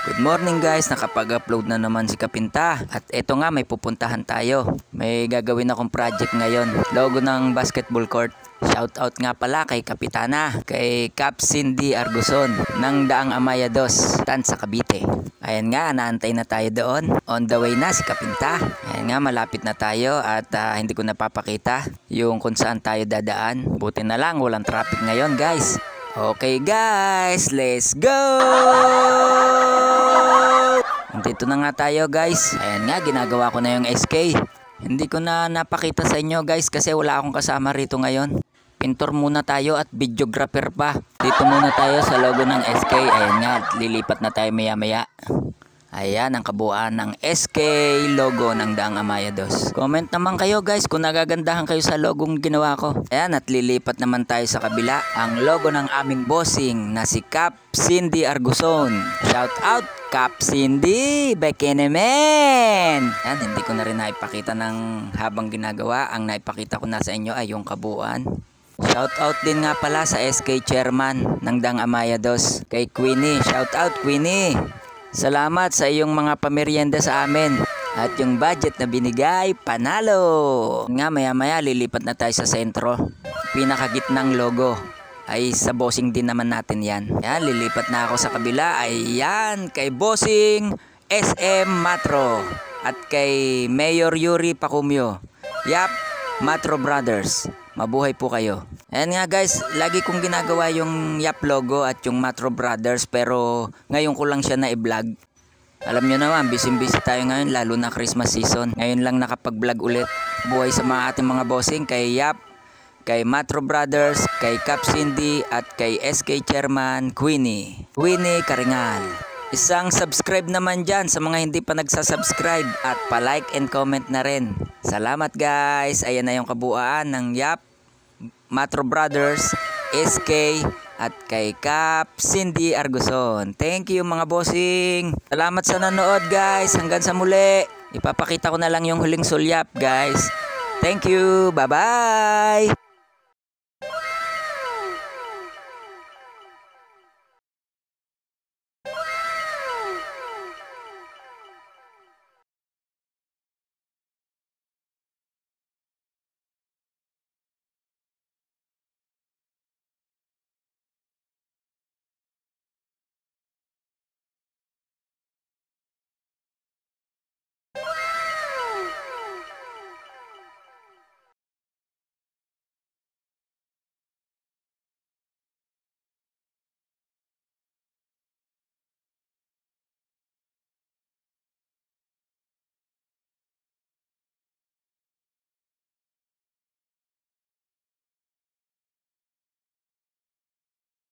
Good morning guys, nakapag-upload na naman si Kapinta. At eto nga, may pupuntahan tayo. May gagawin akong project ngayon. Logo ng basketball court. Shoutout nga pala kay Kapitana, kay Cap Cindy Arguson ng Daang Amaya 2, Tansa, Cavite. Ayan nga, naantay na tayo doon. On the way na si Kapinta. Ayan nga, malapit na tayo at hindi ko napapakita yung kung saan tayo dadaan. Buti na lang, walang traffic ngayon guys. Okay guys, let's go! Dito na nga tayo guys. Ayan nga, ginagawa ko na yung SK. Hindi ko na napakita sa inyo guys kasi wala akong kasama rito ngayon. Pintor muna tayo at videographer pa. Dito muna tayo sa logo ng SK. Ayan nga, lilipat na tayo maya maya. Ayan ang kabuuan ng SK logo ng Daang Amaya 2. Comment naman kayo guys kung nagagandahan kayo sa logong ginawa ko. Ayan, at lilipat naman tayo sa kabila. Ang logo ng aming bossing na si Cap Cindy Arguson. Shout out Cap Cindy, Bekenemen! Ayan, hindi ko na rin naipakita ng habang ginagawa. Ang naipakita ko na sa inyo ay yung kabuuan. Shout out din nga pala sa SK chairman ng Daang Amaya 2, kay Queenie. Shout out Queenie! Salamat sa iyong mga pamerienda sa amin. At yung budget na binigay, panalo! Nga maya maya lilipat na tayo sa sentro. Pinakagitnang logo ay sa bossing din naman natin yan. Yan, lilipat na ako sa kabila. Ayan, kay bossing SM Matro. At kay Mayor Yuri Pacumio. Yap, Matro Brothers. Mabuhay po kayo. Ayan nga guys, lagi kong ginagawa yung Yap logo at yung Matro Brothers pero ngayon ko lang siya na i-vlog. Alam nyo naman, busy tayo ngayon lalo na Christmas season. Ngayon lang nakapag-vlog ulit. Buhay sa mga ating mga bossing kay Yap, kay Matro Brothers, kay Cap Cindy at kay SK Chairman Queenie Karingal. Isang subscribe naman dyan sa mga hindi pa nagsasubscribe at pa-like and comment na rin. Salamat guys. Ayan na yung kabuuan ng Yap, Matro Brothers, SK at kay Cap Cindy Arguson. Thank you mga bossing. Salamat sa nanood guys. Hanggang sa muli. Ipapakita ko na lang yung huling sulyap guys. Thank you. Bye bye.